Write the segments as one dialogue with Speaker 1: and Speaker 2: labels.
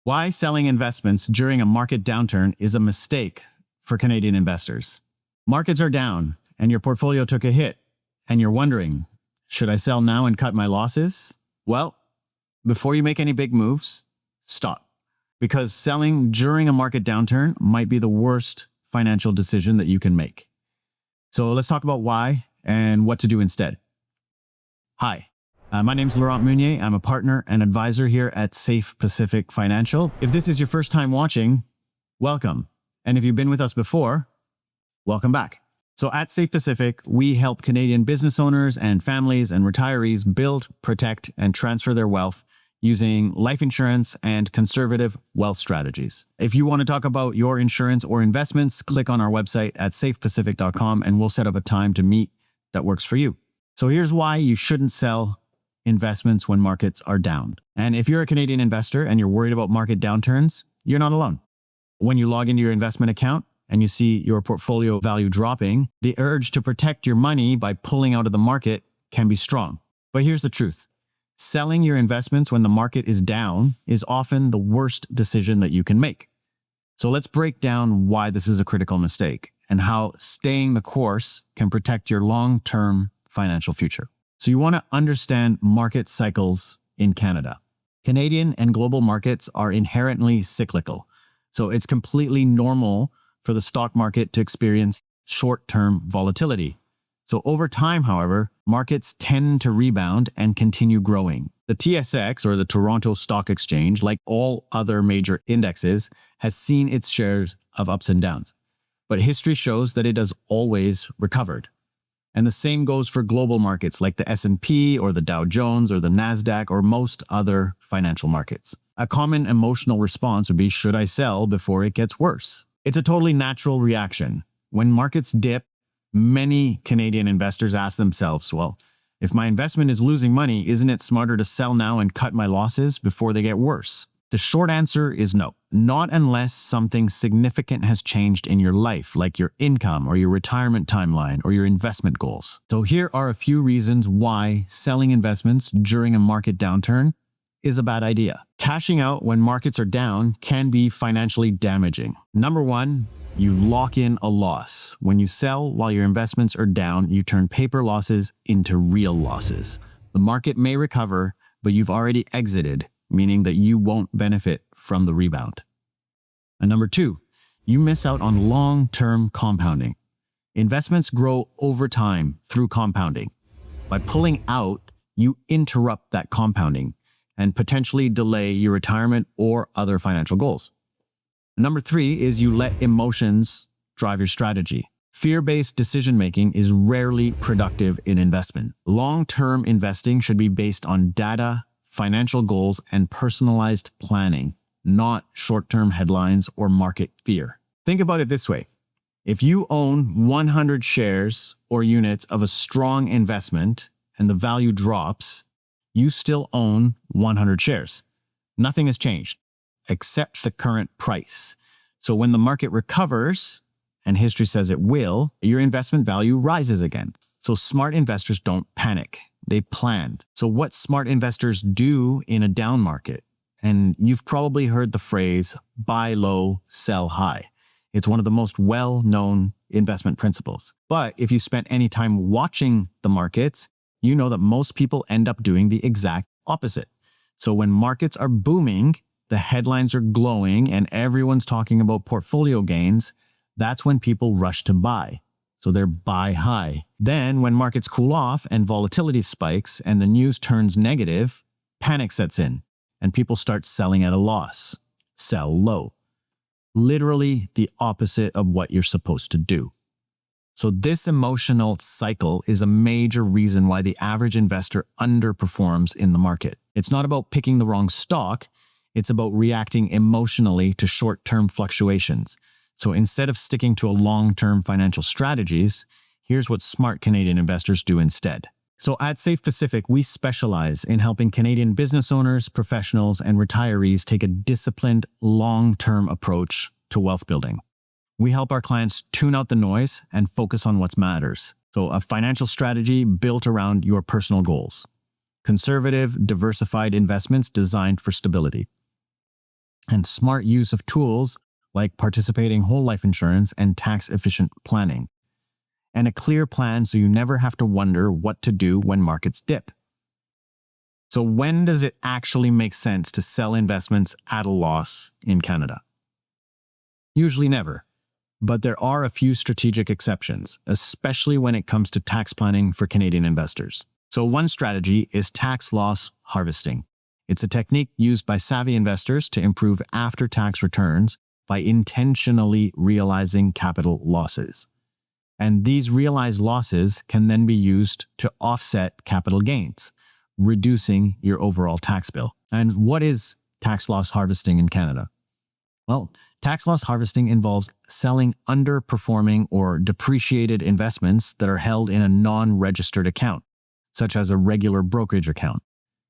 Speaker 1: Why selling investments during a market downturn is a mistake for Canadian investors. Markets are down and your portfolio took a hit and you're wondering, should I sell now and cut my losses? Well, before you make any big moves, stop. Because selling during a market downturn might be the worst financial decision that you can make. So let's talk about why and what to do instead. Hi. My name is Laurent Munier. I'm a partner and advisor here at Safe Pacific Financial. If this is your first time watching, welcome. And if you've been with us before, welcome back. So at Safe Pacific, we help Canadian business owners and families and retirees build, protect, and transfer their wealth using life insurance and conservative wealth strategies. If you want to talk about your insurance or investments, click on our website at safepacific.com and we'll set up a time to meet that works for you. So here's why you shouldn't sell investments when markets are down. And if you're a Canadian investor and you're worried about market downturns, you're not alone. When you log into your investment account and you see your portfolio value dropping, the urge to protect your money by pulling out of the market can be strong. But here's the truth. Selling your investments when the market is down is often the worst decision that you can make. So let's break down why this is a critical mistake and how staying the course can protect your long-term financial future. So you want to understand market cycles in Canada. Canadian and global markets are inherently cyclical. So it's completely normal for the stock market to experience short-term volatility. So over time, however, markets tend to rebound and continue growing. The TSX, or the Toronto Stock Exchange, like all other major indexes, has seen its shares of ups and downs. But history shows that it has always recovered. And the same goes for global markets like the S&P or the Dow Jones or the NASDAQ or most other financial markets. A common emotional response would be, should I sell before it gets worse? It's a totally natural reaction. When markets dip, many Canadian investors ask themselves, well, if my investment is losing money, isn't it smarter to sell now and cut my losses before they get worse? The short answer is no. Not unless something significant has changed in your life, like your income or your retirement timeline or your investment goals. So here are a few reasons why selling investments during a market downturn is a bad idea. Cashing out when markets are down can be financially damaging. Number one, you lock in a loss. When you sell while your investments are down, you turn paper losses into real losses. The market may recover, but you've already exited, meaning that you won't benefit from the rebound. And number two, you miss out on long-term compounding. Investments grow over time through compounding. By pulling out, you interrupt that compounding and potentially delay your retirement or other financial goals. Number three is you let emotions drive your strategy. Fear-based decision-making is rarely productive in investment. Long-term investing should be based on data, financial goals, and personalized planning, not short-term headlines or market fear. Think about it this way. If you own 100 shares or units of a strong investment and the value drops, you still own 100 shares. Nothing has changed except the current price. So when the market recovers, and history says it will, your investment value rises again. So smart investors don't panic. They plan. So what smart investors do in a down market, and you've probably heard the phrase, buy low, sell high. It's one of the most well-known investment principles. But if you spent any time watching the markets, you know that most people end up doing the exact opposite. So when markets are booming, the headlines are glowing, and everyone's talking about portfolio gains, that's when people rush to buy. So they're buy high. Then when markets cool off and volatility spikes and the news turns negative, panic sets in and people start selling at a loss. Sell low. Literally the opposite of what you're supposed to do. So this emotional cycle is a major reason why the average investor underperforms in the market. It's not about picking the wrong stock. It's about reacting emotionally to short-term fluctuations. So instead of sticking to a long-term financial strategies, here's what smart Canadian investors do instead. So at Safe Pacific, we specialize in helping Canadian business owners, professionals, and retirees take a disciplined, long-term approach to wealth building. We help our clients tune out the noise and focus on what matters. So a financial strategy built around your personal goals. Conservative, diversified investments designed for stability. and smart use of tools like participating whole life insurance and tax-efficient planning, and a clear plan so you never have to wonder what to do when markets dip. So when does it actually make sense to sell investments at a loss in Canada? Usually never, but there are a few strategic exceptions, especially when it comes to tax planning for Canadian investors. So one strategy is tax loss harvesting. It's a technique used by savvy investors to improve after-tax returns by intentionally realizing capital losses. And these realized losses can then be used to offset capital gains, reducing your overall tax bill. And what is tax loss harvesting in Canada? Well, tax loss harvesting involves selling underperforming or depreciated investments that are held in a non-registered account, such as a regular brokerage account,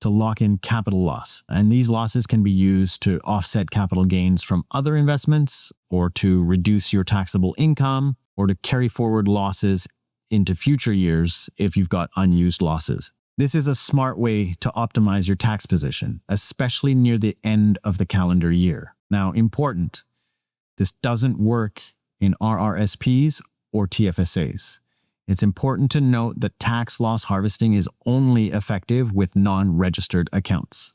Speaker 1: to lock in capital loss. And these losses can be used to offset capital gains from other investments, or to reduce your taxable income, or to carry forward losses into future years if you've got unused losses. This is a smart way to optimize your tax position, especially near the end of the calendar year. Now, important, this doesn't work in RRSPs or TFSAs. It's important to note that tax loss harvesting is only effective with non-registered accounts.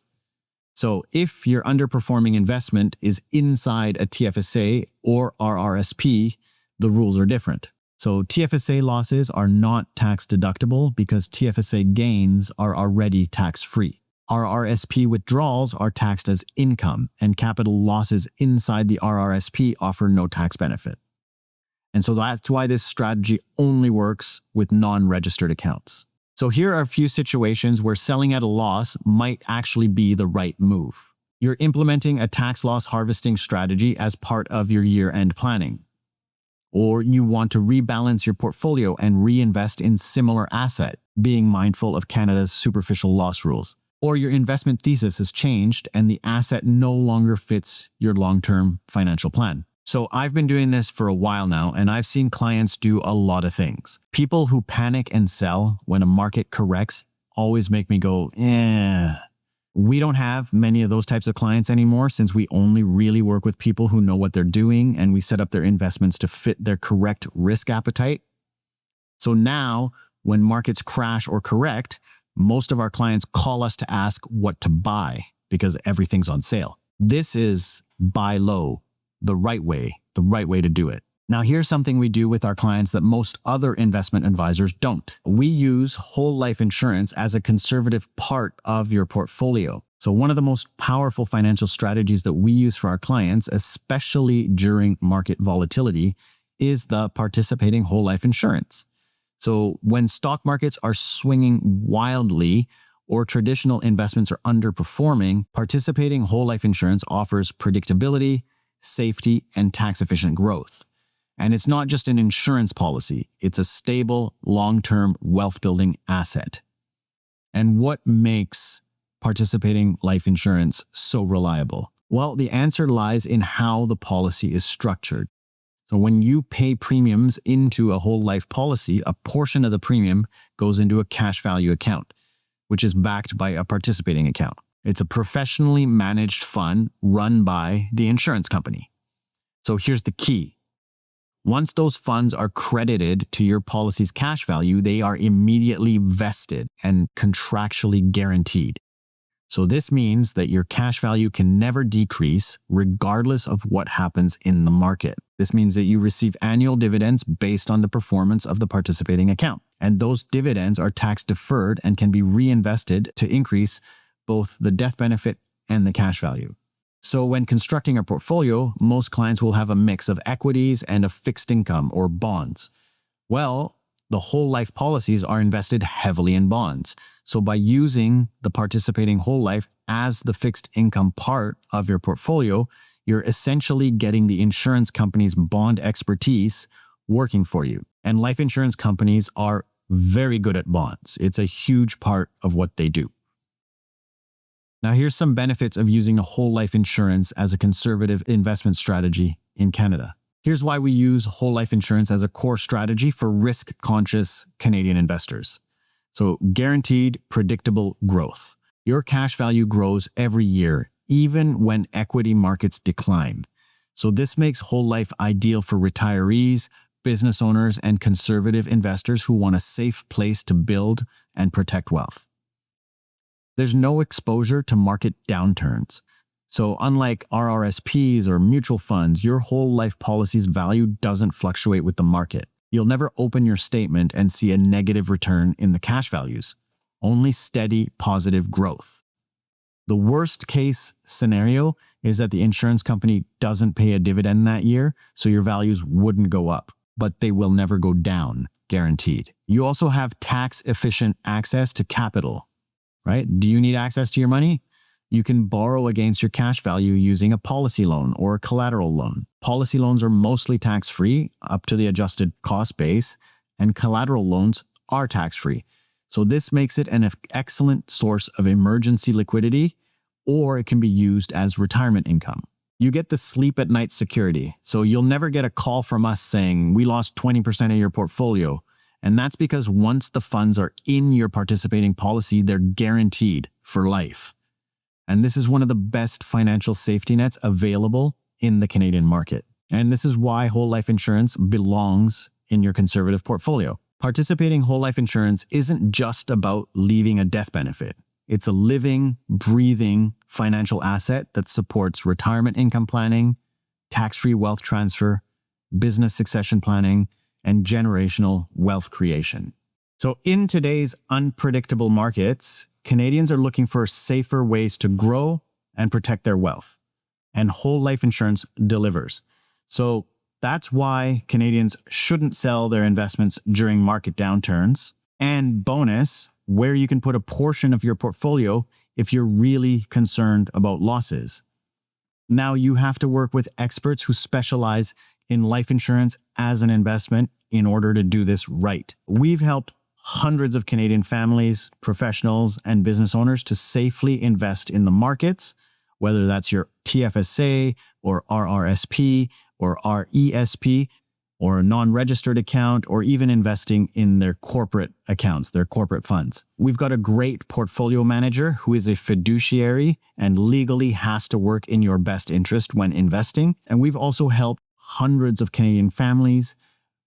Speaker 1: So if your underperforming investment is inside a TFSA or RRSP, the rules are different. So TFSA losses are not tax deductible because TFSA gains are already tax-free. RRSP withdrawals are taxed as income, and capital losses inside the RRSP offer no tax benefit. And so that's why this strategy only works with non-registered accounts. So here are a few situations where selling at a loss might actually be the right move. You're implementing a tax loss harvesting strategy as part of your year-end planning. Or you want to rebalance your portfolio and reinvest in similar asset, being mindful of Canada's superficial loss rules. Or your investment thesis has changed and the asset no longer fits your long-term financial plan. So I've been doing this for a while now, and I've seen clients do a lot of things. People who panic and sell when a market corrects always make me go, We don't have many of those types of clients anymore, since we only really work with people who know what they're doing, and we set up their investments to fit their correct risk appetite. So now, when markets crash or correct, most of our clients call us to ask what to buy because everything's on sale. This is buy low, the right way to do it. Now, here's something we do with our clients that most other investment advisors don't. We use whole life insurance as a conservative part of your portfolio. So one of the most powerful financial strategies that we use for our clients, especially during market volatility, is the participating whole life insurance. So when stock markets are swinging wildly or traditional investments are underperforming, participating whole life insurance offers predictability, safety, and tax-efficient growth. And it's not just an insurance policy, it's a stable, long-term wealth-building asset. And what makes participating life insurance so reliable? Well, the answer lies in how the policy is structured. So when you pay premiums into a whole life policy, a portion of the premium goes into a cash value account, which is backed by a participating account. It's a professionally managed fund run by the insurance company. So here's the key. Once those funds are credited to your policy's cash value, they are immediately vested and contractually guaranteed. So this means that your cash value can never decrease regardless of what happens in the market. This means that you receive annual dividends based on the performance of the participating account. And those dividends are tax deferred and can be reinvested to increase both the death benefit and the cash value. So when constructing a portfolio, most clients will have a mix of equities and a fixed income or bonds. Well, the whole life policies are invested heavily in bonds. So by using the participating whole life as the fixed income part of your portfolio, you're essentially getting the insurance company's bond expertise working for you. And life insurance companies are very good at bonds. It's a huge part of what they do. Now, here's some benefits of using a whole life insurance as a conservative investment strategy in Canada. Here's why we use whole life insurance as a core strategy for risk-conscious Canadian investors. So, guaranteed, predictable growth. Your cash value grows every year, even when equity markets decline. So this makes whole life ideal for retirees, business owners, and conservative investors who want a safe place to build and protect wealth. There's no exposure to market downturns. So unlike RRSPs or mutual funds, your whole life policy's value doesn't fluctuate with the market. You'll never open your statement and see a negative return in the cash values, only steady positive growth. The worst case scenario is that the insurance company doesn't pay a dividend that year, so your values wouldn't go up, but they will never go down, guaranteed. You also have tax-efficient access to capital, right? Do you need access to your money? You can borrow against your cash value using a policy loan or a collateral loan. Policy loans are mostly tax-free up to the adjusted cost base, and collateral loans are tax-free. So this makes it an excellent source of emergency liquidity, or it can be used as retirement income. You get the sleep at night security, so you'll never get a call from us saying, we lost 20% of your portfolio. And that's because once the funds are in your participating policy, they're guaranteed for life. And this is one of the best financial safety nets available in the Canadian market. And this is why whole life insurance belongs in your conservative portfolio. Participating whole life insurance isn't just about leaving a death benefit. It's a living, breathing financial asset that supports retirement income planning, tax-free wealth transfer, business succession planning, and generational wealth creation. So in today's unpredictable markets, Canadians are looking for safer ways to grow and protect their wealth. And whole life insurance delivers. So that's why Canadians shouldn't sell their investments during market downturns. And bonus, where you can put a portion of your portfolio if you're really concerned about losses. Now you have to work with experts who specialize in life insurance as an investment in order to do this right. We've helped hundreds of Canadian families, professionals, and business owners to safely invest in the markets, whether that's your TFSA or RRSP or RESP or a non-registered account, or even investing in their corporate accounts, their corporate funds. We've got a great portfolio manager who is a fiduciary and legally has to work in your best interest when investing. And we've also helped hundreds of Canadian families,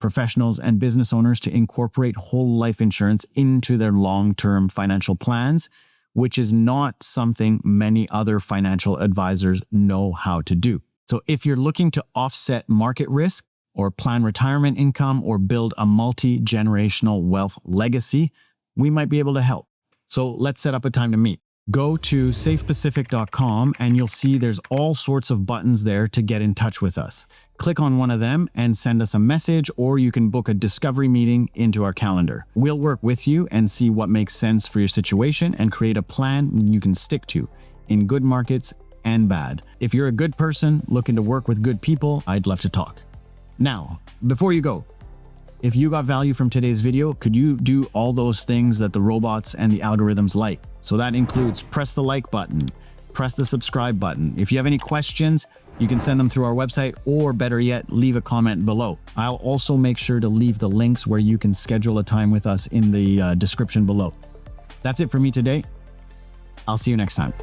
Speaker 1: professionals, and business owners to incorporate whole life insurance into their long-term financial plans, which is not something many other financial advisors know how to do. So if you're looking to offset market risk, or plan retirement income, or build a multi-generational wealth legacy, we might be able to help. So let's set up a time to meet. Go to safepacific.com and you'll see there's all sorts of buttons there to get in touch with us. Click on one of them and send us a message, or you can book a discovery meeting into our calendar. We'll work with you and see what makes sense for your situation and create a plan you can stick to in good markets and bad. If you're a good person looking to work with good people, I'd love to talk. Now, before you go, if you got value from today's video, could you do all those things that the robots and the algorithms like? So that includes press the like button, press the subscribe button. If you have any questions, you can send them through our website, or better yet, leave a comment below. I'll also make sure to leave the links where you can schedule a time with us in the description below. That's it for me today. I'll see you next time.